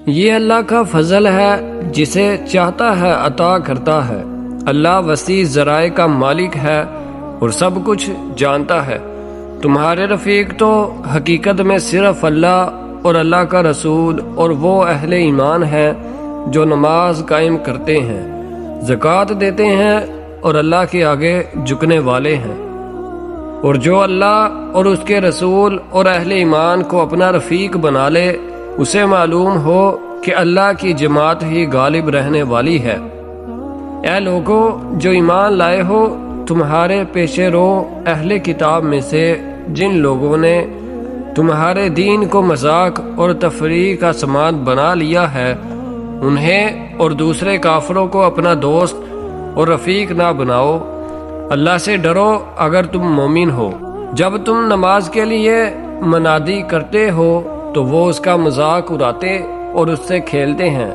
یہ اللہ کا فضل ہے، جسے چاہتا ہے عطا کرتا ہے۔ اللہ وسیع ذرائع کا مالک ہے اور سب کچھ جانتا ہے۔ تمہارے رفیق تو حقیقت میں صرف اللہ اور اللہ کا رسول اور وہ اہل ایمان ہیں جو نماز قائم کرتے ہیں، زکوٰۃ دیتے ہیں اور اللہ کے آگے جھکنے والے ہیں۔ اور جو اللہ اور اس کے رسول اور اہل ایمان کو اپنا رفیق بنا لے، اسے معلوم ہو کہ اللہ کی جماعت ہی غالب رہنے والی ہے۔ اے لوگو جو ایمان لائے ہو، تمہارے پیش رو اہل کتاب میں سے جن لوگوں نے تمہارے دین کو مذاق اور تفریح کا سامان بنا لیا ہے، انہیں اور دوسرے کافروں کو اپنا دوست اور رفیق نہ بناؤ۔ اللہ سے ڈرو اگر تم مومن ہو۔ جب تم نماز کے لیے منادی کرتے ہو تو وہ اس کا مذاق اڑاتے اور اس سے کھیلتے ہیں۔